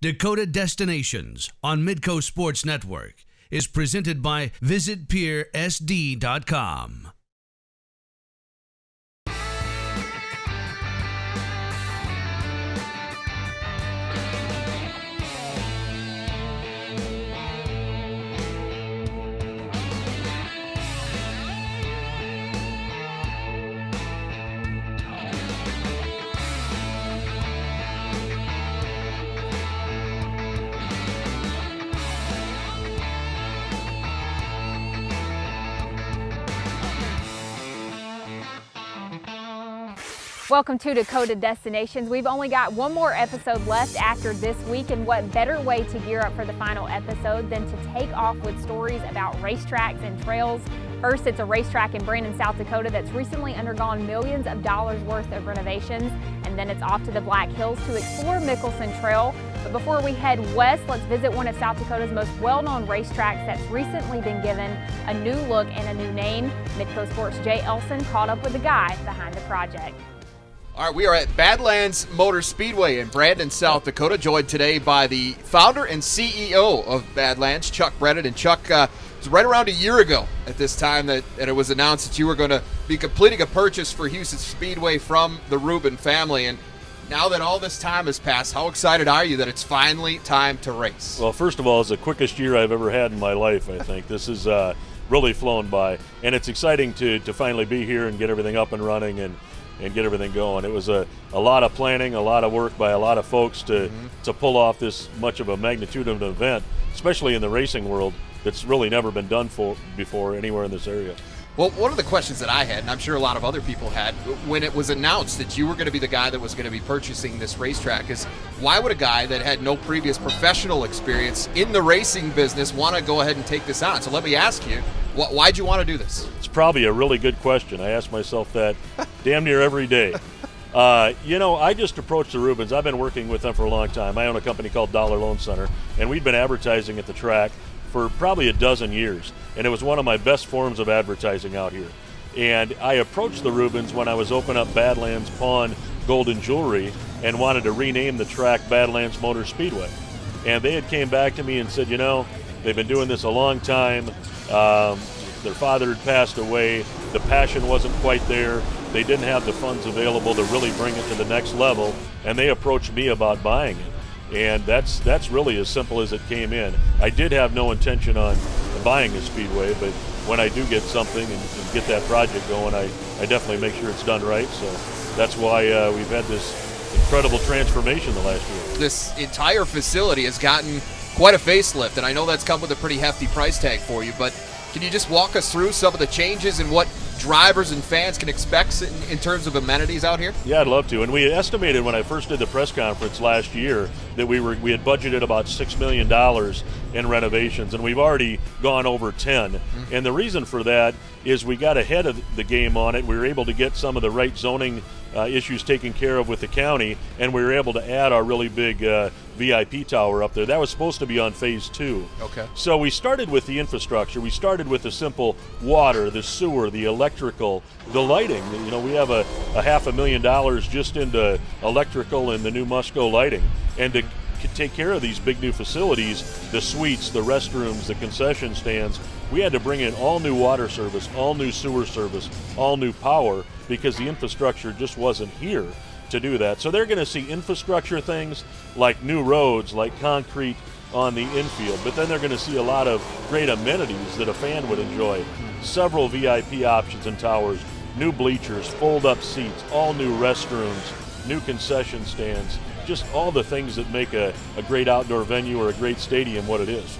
Dakota Destinations on Midco Sports Network is presented by VisitPierSD.com. Welcome to Dakota Destinations. We've only got one more episode left after this week, and what better way to gear up for the final episode than to take off with stories about racetracks and trails. First, it's a racetrack in Brandon, South Dakota that's recently undergone millions of dollars worth of renovations, and then it's off to the Black Hills to explore Mickelson Trail. But before we head west, let's visit one of South Dakota's most well-known racetracks that's recently been given a new look and a new name. Midco Sports' Jay Elson caught up with the guy behind the project. All right, we are at Badlands Motor Speedway in Brandon, South Dakota, joined today by the founder and CEO of Badlands, Chuck Brennan. And Chuck, it was right around a year ago at this time that it was announced that you were going to be completing a purchase for Houston Speedway from the Rubin family. And now that all this time has passed, how excited are you that it's finally time to race? Well, first of all, it's the quickest year I've ever had in my life, I think. This is really flown by, and it's exciting to finally be here and get everything up and running and get everything going. It was a lot of planning, a lot of work by a lot of folks to pull off this much of a magnitude of an event, especially in the racing world, that's really never been done before anywhere in this area. Well, one of the questions that I had, and I'm sure a lot of other people had, when it was announced that you were going to be the guy that was going to be purchasing this racetrack, is why would a guy that had no previous professional experience in the racing business want to go ahead and take this on? So let me ask you, why'd you want to do this? It's probably a really good question. I ask myself that damn near every day. I just approached the Rubins. I've been working with them for a long time. I own a company called Dollar Loan Center, and we've been advertising at the track for probably a dozen years, and it was one of my best forms of advertising out here. And I approached the Rubins when I was opening up Badlands Pawn Gold and Jewelry and wanted to rename the track Badlands Motor Speedway. And they had came back to me and said, they've been doing this a long time. Their father had passed away. The passion wasn't quite there. They didn't have the funds available to really bring it to the next level, and they approached me about buying it. And that's really as simple as it came in. I did have no intention on buying a speedway, but when I do get something and get that project going, I definitely make sure it's done right. So that's why we've had this incredible transformation the last year. This entire facility has gotten quite a facelift, and I know that's come with a pretty hefty price tag for you, but can you just walk us through some of the changes and what drivers and fans can expect in terms of amenities out here? Yeah, I'd love to. And we estimated when I first did the press conference last year that we had budgeted about $6 million in renovations, and we've already gone over 10. And the reason for that is we got ahead of the game on it. We were able to get some of the right zoning issues taken care of with the county, and we were able to add our really big VIP tower up there. That was supposed to be on phase 2. Okay. So we started with the infrastructure. We started with the simple water, the sewer, the electrical, the lighting. We have a $500,000 just into electrical and the new Musco lighting. And to take care of these big new facilities, the suites, the restrooms, the concession stands, we had to bring in all new water service, all new sewer service, all new power, because the infrastructure just wasn't here to do that. So they're going to see infrastructure things like new roads, like concrete on the infield, but then they're going to see a lot of great amenities that a fan would enjoy. Several VIP options and towers, new bleachers, fold-up seats, all new restrooms, new concession stands, just all the things that make a great outdoor venue or a great stadium what it is.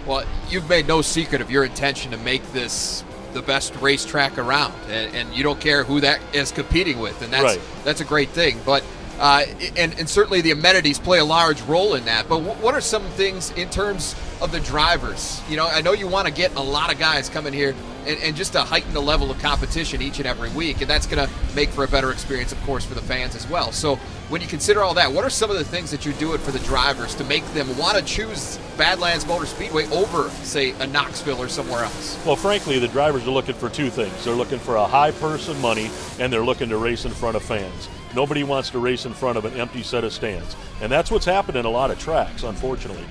Well, you've made no secret of your intention to make this the best racetrack around, and you don't care who that is competing with, and that's a great thing. But and certainly the amenities play a large role in that. But what are some things in terms of the drivers? I know you want to get a lot of guys coming here and just to heighten the level of competition each and every week, and that's going to make for a better experience, of course, for the fans as well. So when you consider all that, what are some of the things that you're doing for the drivers to make them want to choose Badlands Motor Speedway over, say, a Knoxville or somewhere else? Well, frankly, the drivers are looking for two things. They're looking for a high purse of money, and they're looking to race in front of fans. Nobody wants to race in front of an empty set of stands. And that's what's happened in a lot of tracks, unfortunately.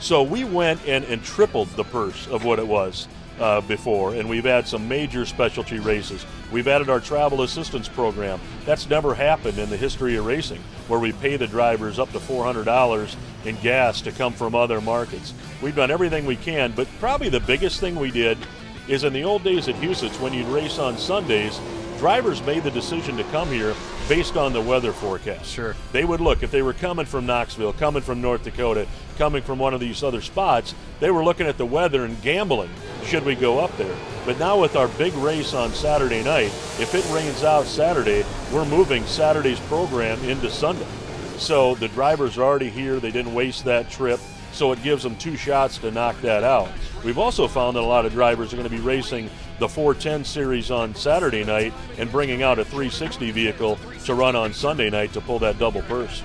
So we went and tripled the purse of what it was before, and we've had some major specialty races. We've added our travel assistance program. That's never happened in the history of racing, where we pay the drivers up to $400 in gas to come from other markets. We've done everything we can, but probably the biggest thing we did is in the old days at Huset's, when you'd race on Sundays, drivers made the decision to come here based on the weather forecast. Sure. They would look, if they were coming from Knoxville, coming from North Dakota, coming from one of these other spots, they were looking at the weather and gambling, should we go up there? But now with our big race on Saturday night, if it rains out Saturday, we're moving Saturday's program into Sunday. So the drivers are already here, they didn't waste that trip, so it gives them 2 shots to knock that out. We've also found that a lot of drivers are going to be racing the 410 series on Saturday night and bringing out a 360 vehicle to run on Sunday night to pull that double purse.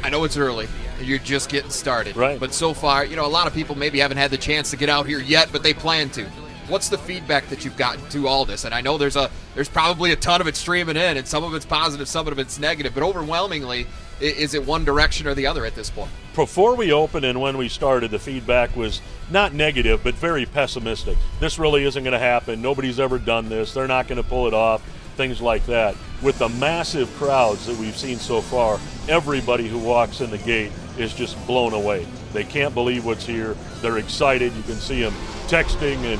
I know it's early. You're just getting started. Right. But so far, a lot of people maybe haven't had the chance to get out here yet, but they plan to. What's the feedback that you've gotten to all this? And I know there's probably a ton of it streaming in, and some of it's positive, some of it's negative, but overwhelmingly, is it one direction or the other at this point? Before we opened and when we started, the feedback was not negative, but very pessimistic. This really isn't going to happen. Nobody's ever done this. They're not going to pull it off, things like that. With the massive crowds that we've seen so far, everybody who walks in the gate is just blown away. They can't believe what's here. They're excited. You can see them texting and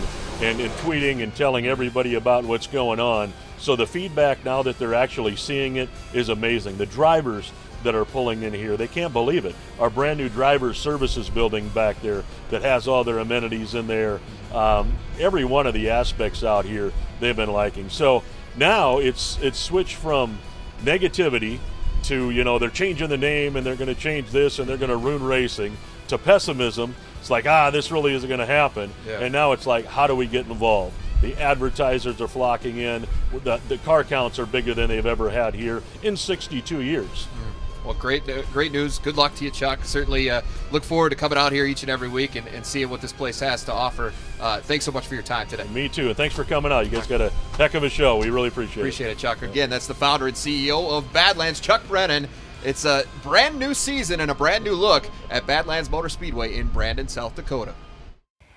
tweeting and telling everybody about what's going on. So the feedback now that they're actually seeing it is amazing. The drivers that are pulling in here, they can't believe it. Our brand new driver services building back there that has all their amenities in there, every one of the aspects out here they've been liking. So now it's switched from negativity to, they're changing the name and they're going to change this and they're going to ruin racing, to pessimism. It's like, this really isn't going to happen. Yeah. And now it's like, how do we get involved? The advertisers are flocking in. The car counts are bigger than they've ever had here in 62 years. Well, great news. Good luck to you, Chuck. Certainly look forward to coming out here each and every week and seeing what this place has to offer. Thanks so much for your time today. Me too, and thanks for coming out. You guys got a heck of a show. We really appreciate it. Appreciate it, Chuck. Again, that's the founder and CEO of Badlands, Chuck Brennan. It's a brand new season and a brand new look at Badlands Motor Speedway in Brandon, South Dakota.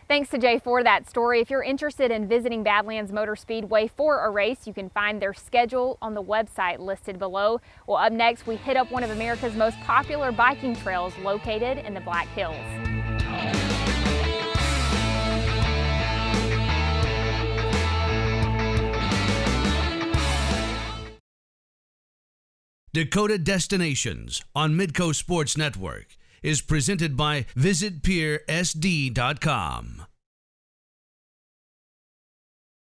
Thanks to Jay for that story. If you're interested in visiting Badlands Motor Speedway for a race, you can find their schedule on the website listed below. Well, up next, we hit up one of America's most popular biking trails located in the Black Hills. Dakota Destinations on Midco Sports Network is presented by VisitPierSD.com.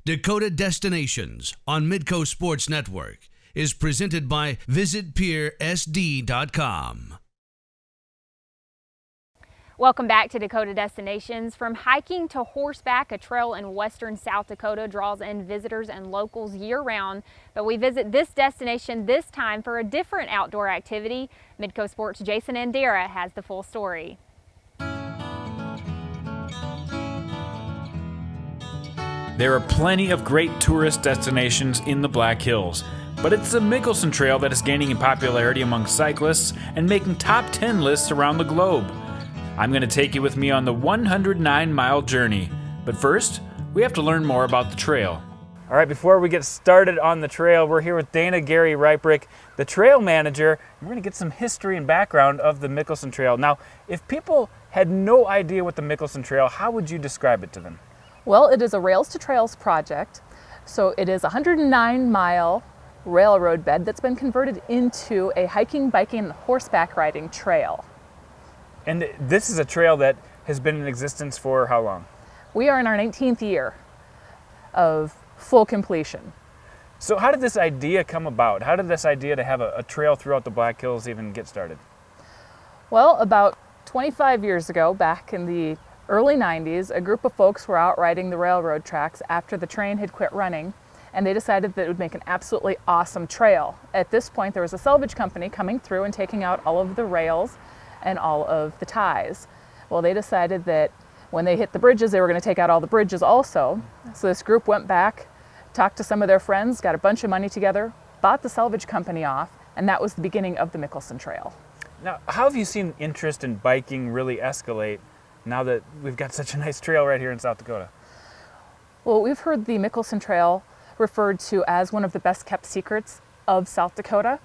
Dakota Destinations on Midco Sports Network is presented by VisitPierSD.com. Welcome back to Dakota Destinations. From hiking to horseback, a trail in western South Dakota draws in visitors and locals year-round. But we visit this destination this time for a different outdoor activity. Midco Sports' Jason Andera has the full story. There are plenty of great tourist destinations in the Black Hills, but it's the Mickelson Trail that is gaining in popularity among cyclists and making top 10 lists around the globe. I'm going to take you with me on the 109-mile journey, but first, we have to learn more about the trail. All right, before we get started on the trail, we're here with Dana Gary Reiprick, the trail manager, and we're going to get some history and background of the Mickelson Trail. Now, if people had no idea what the Mickelson Trail, how would you describe it to them? Well, it is a Rails to Trails project. So it is a 109-mile railroad bed that's been converted into a hiking, biking, and horseback riding trail. And this is a trail that has been in existence for how long? We are in our 19th year of full completion. So how did this idea come about? How did this idea to have a trail throughout the Black Hills even get started? Well, about 25 years ago, back in the early 90s, a group of folks were out riding the railroad tracks after the train had quit running, and they decided that it would make an absolutely awesome trail. At this point, there was a salvage company coming through and taking out all of the rails and all of the ties. Well, they decided that when they hit the bridges, they were going to take out all the bridges also. So this group went back, talked to some of their friends, got a bunch of money together, bought the salvage company off, and that was the beginning of the Mickelson Trail. Now, how have you seen interest in biking really escalate now that we've got such a nice trail right here in South Dakota? Well, we've heard the Mickelson Trail referred to as one of the best kept secrets of South Dakota,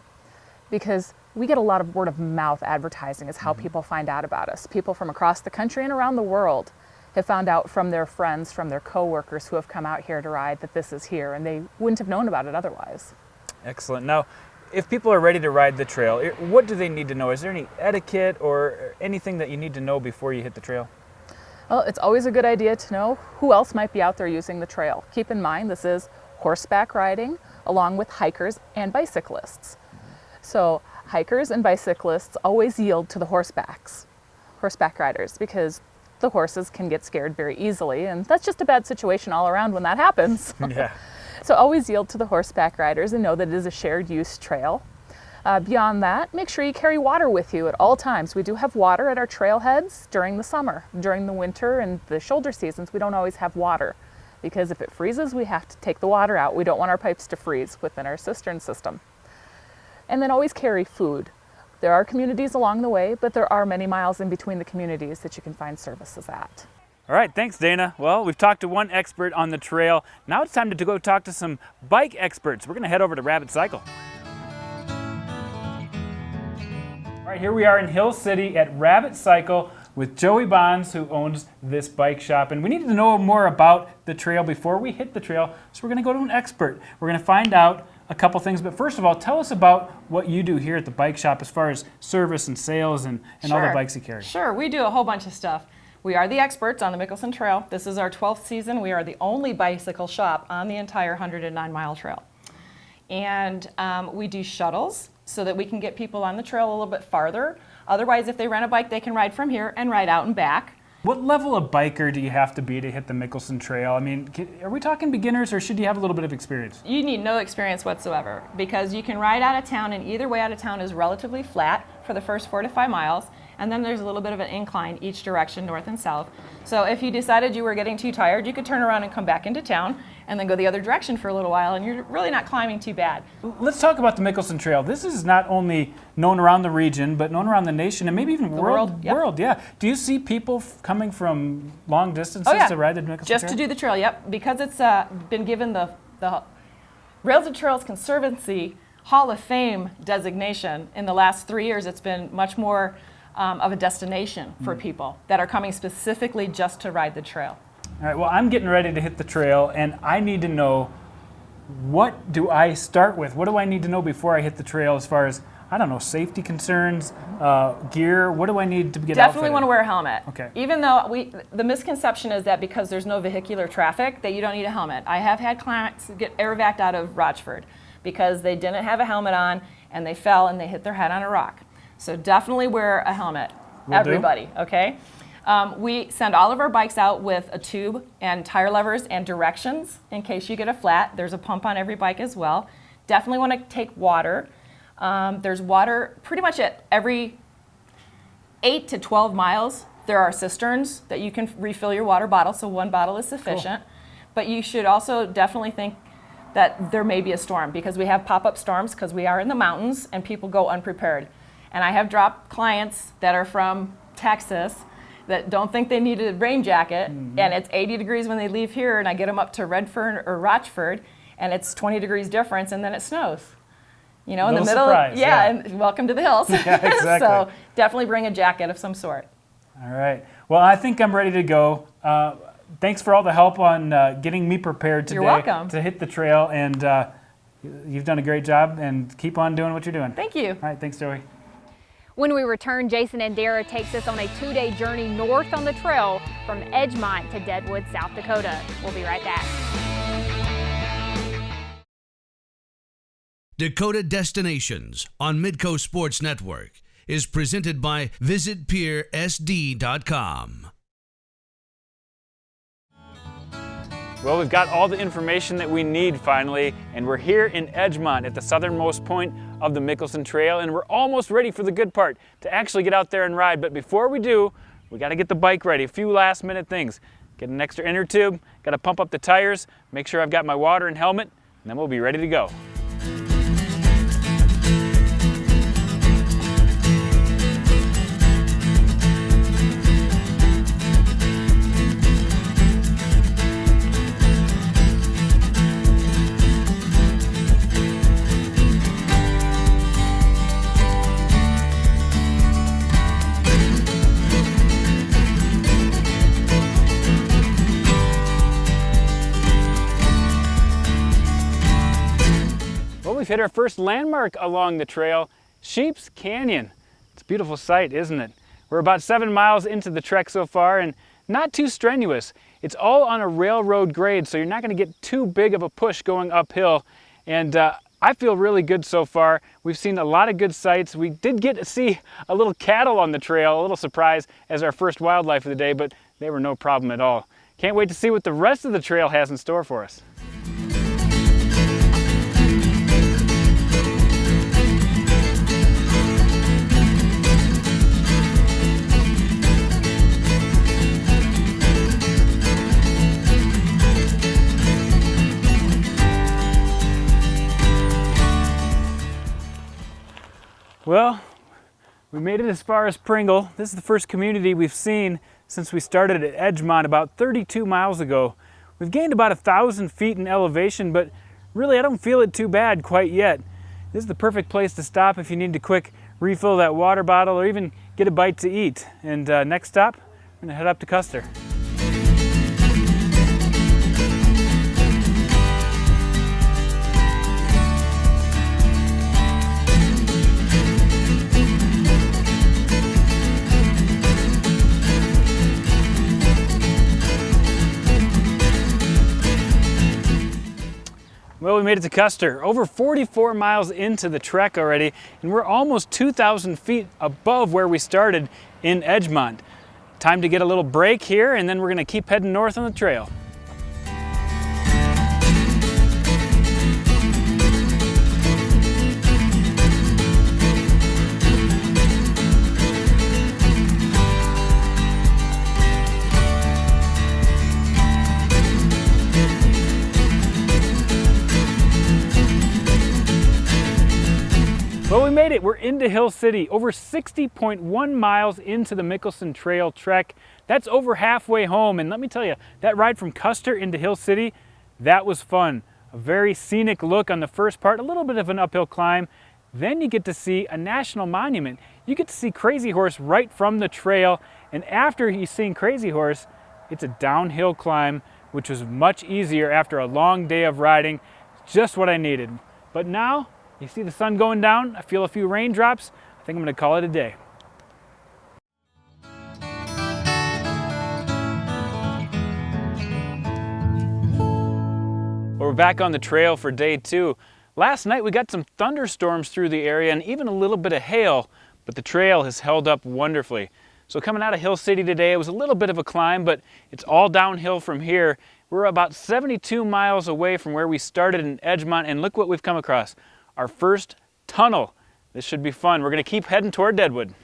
because we get a lot of word of mouth advertising is how people find out about us. People from across the country and around the world have found out from their friends, from their coworkers who have come out here to ride that this is here, and they wouldn't have known about it otherwise. Excellent. Now, if people are ready to ride the trail, what do they need to know? Is there any etiquette or anything that you need to know before you hit the trail? Well, it's always a good idea to know who else might be out there using the trail. Keep in mind, this is horseback riding along with hikers and bicyclists. So hikers and bicyclists always yield to the horseback riders, because the horses can get scared very easily, and that's just a bad situation all around when that happens. Yeah. So always yield to the horseback riders and know that it is a shared use trail. Beyond that, make sure you carry water with you at all times. We do have water at our trailheads during the summer. During the winter and the shoulder seasons, we don't always have water, because if it freezes, we have to take the water out. We don't want our pipes to freeze within our cistern system. And then always carry food. There are communities along the way, but there are many miles in between the communities that you can find services at. All right, thanks, Dana. Well, we've talked to one expert on the trail. Now it's time to go talk to some bike experts. We're going to head over to Rabbit Cycle. All right, here we are in Hill City at Rabbit Cycle with Joey Bonds, who owns this bike shop. And we needed to know more about the trail before we hit the trail, so we're going to go to an expert. We're going to find out a couple things, but first of all, tell us about what you do here at the bike shop as far as service and sales and all the bikes you carry. Sure, we do a whole bunch of stuff. We are the experts on the Mickelson Trail. This is our 12th season. We are the only bicycle shop on the entire 109-mile trail. And we do shuttles so that we can get people on the trail a little bit farther. Otherwise, if they rent a bike, they can ride from here and ride out and back. What level of biker do you have to be to hit the Mickelson Trail? I mean, are we talking beginners, or should you have a little bit of experience? You need no experience whatsoever, because you can ride out of town, and either way out of town is relatively flat for the first 4 to 5 miles, and then there's a little bit of an incline each direction, north and south. So if you decided you were getting too tired, you could turn around and come back into town and then go the other direction for a little while, and you're really not climbing too bad. Let's talk about the Mickelson Trail. This is not only known around the region, but known around the nation and maybe even the world. Yeah. Do you see people coming from long distances to ride the Mickelson Trail? Just to do the trail, yep. Because it's been given the Rails and Trails Conservancy Hall of Fame designation in the last 3 years, it's been much more of a destination for people that are coming specifically just to ride the trail. All right, well, I'm getting ready to hit the trail, and I need to know, what do I start with? What do I need to know before I hit the trail as far as, I don't know, safety concerns, gear? What do I need to get Definitely outfitted? want to wear a helmet. Okay. Even though the misconception is that because there's no vehicular traffic that you don't need a helmet. I have had clients get air vac out of Rochford because they didn't have a helmet on and they fell and they hit their head on a rock. So definitely wear a helmet, everybody, okay? We send all of our bikes out with a tube and tire levers and directions in case you get a flat. There's a pump on every bike as well. Definitely want to take water. There's water pretty much at every 8 to 12 miles. There are cisterns that you can refill your water bottle, so one bottle is sufficient. Cool. But you should also definitely think that there may be a storm, because we have pop-up storms because we are in the mountains and people go unprepared. And I have dropped clients that are from Texas that don't think they need a rain jacket, and it's 80 degrees when they leave here, and I get them up to Redfern or Rochford, and it's 20 degrees difference, and then it snows. You know, in the middle. Surprise, and welcome to the hills. Yeah, exactly. So definitely bring a jacket of some sort. All right. Well, I think I'm ready to go. Thanks for all the help on getting me prepared today. You're welcome. To hit the trail, and you've done a great job, and keep on doing what you're doing. Thank you. All right, thanks, Joey. When we return, Jason and Dara takes us on a 2-day journey north on the trail from Edgemont to Deadwood, South Dakota. We'll be right back. Dakota Destinations on Midco Sports Network is presented by VisitPierSD.com. Well, we've got all the information that we need finally, and we're here in Edgemont at the southernmost point of the Mickelson Trail, and we're almost ready for the good part, to actually get out there and ride. But before we do, we got to get the bike ready. A few last minute things. Get an extra inner tube, got to pump up the tires, make sure I've got my water and helmet, and then we'll be ready to go. we've hit our first landmark along the trail, Sheep's Canyon. It's a beautiful sight, isn't it? We're about 7 miles into the trek so far and not too strenuous. It's all on a railroad grade, so you're not going to get too big of a push going uphill. And I feel really good so far. We've seen a lot of good sights. We did get to see a little cattle on the trail, a little surprise as our first wildlife of the day, but they were no problem at all. Can't wait to see what the rest of the trail has in store for us. Well, we made it as far as Pringle. This is the first community we've seen since we started at Edgemont about 32 miles ago. We've gained about 1,000 feet in elevation, but really I don't feel it too bad quite yet. This is the perfect place to stop if you need to quick refill that water bottle or even get a bite to eat. And next stop, we're gonna head up to Custer. Well, we made it to Custer, over 44 miles into the trek already, and we're almost 2,000 feet above where we started in Edgemont. Time to get a little break here, and then we're going to keep heading north on the trail. Well, we made it. We're into Hill City, over 60.1 miles into the Mickelson Trail trek. That's over halfway home, and let me tell you, that ride from Custer into Hill City, that was fun. A very scenic look on the first part, a little bit of an uphill climb. Then you get to see a national monument. You get to see Crazy Horse right from the trail, and after you've seen Crazy Horse, it's a downhill climb, which was much easier after a long day of riding. Just what I needed. But now, you see the sun going down, I feel a few raindrops. I think I'm gonna call it a day. Well, we're back on the trail for day 2. Last night we got some thunderstorms through the area and even a little bit of hail, but the trail has held up wonderfully. So coming out of Hill City today, it was a little bit of a climb, but it's all downhill from here. We're about 72 miles away from where we started in Edgemont, and look what we've come across. Our first tunnel. This should be fun. We're going to keep heading toward Deadwood.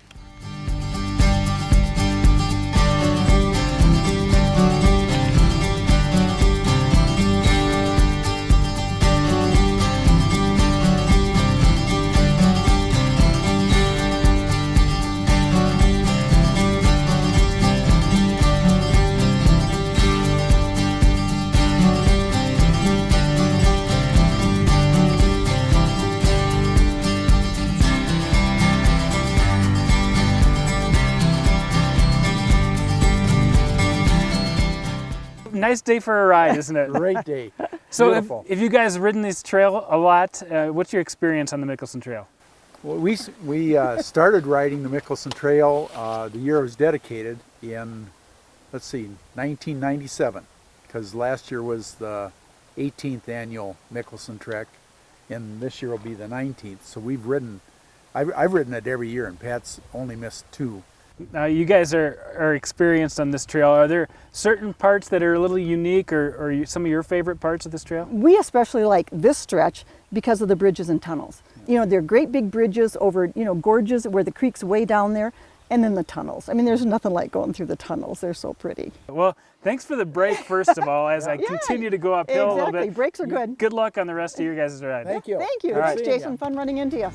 Nice day for a ride, isn't it? Great day. So if you guys have ridden this trail a lot, what's your experience on the Mickelson Trail? Well, we started riding the Mickelson Trail the year it was dedicated in, let's see, 1997, because last year was the 18th annual Mickelson Trek, and this year will be the 19th. So we've ridden, I've ridden it every year, and Pat's only missed 2. Now you guys are experienced on this trail. Are there certain parts that are a little unique or some of your favorite parts of this trail? We especially like this stretch because of the bridges and tunnels. You know, they're great big bridges over, you know, gorges where the creek's way down there, and then the tunnels. I mean, there's nothing like going through the tunnels. They're so pretty. Well, thanks for the break, first of all, as I continue to go uphill a little bit. Breaks are good. Good luck on the rest of your guys' ride. Thank you. Thank you. All Thanks, right. Jason. Fun running into you.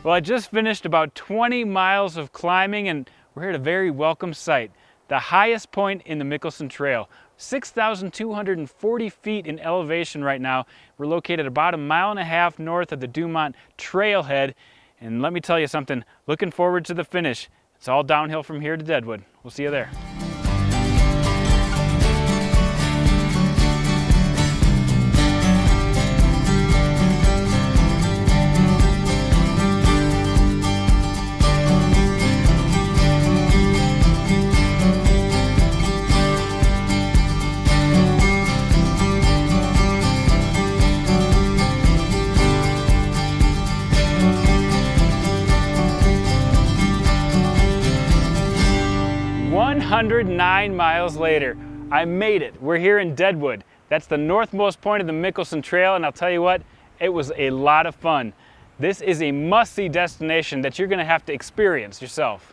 Well, Well, I just finished about 20 miles of climbing and we're here at a very welcome site, the highest point in the Mickelson Trail. 6,240 feet in elevation right now. We're located about 1.5 miles north of the Dumont Trailhead. And let me tell you something, looking forward to the finish. It's all downhill from here to Deadwood. We'll see you there. "109 miles later, I made it. We're here in Deadwood. That's the northmost point of the Mickelson Trail, and I'll tell you what, it was a lot of fun. This is a must-see destination that you're going to have to experience yourself.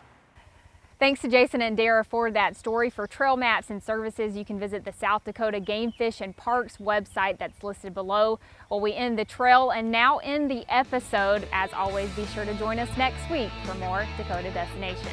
Thanks to Jason and Dara for that story. For trail maps and services, you can visit the South Dakota Game Fish and Parks website that's listed below. Well, we end the trail and now end the episode. As always, be sure to join us next week for more Dakota Destinations.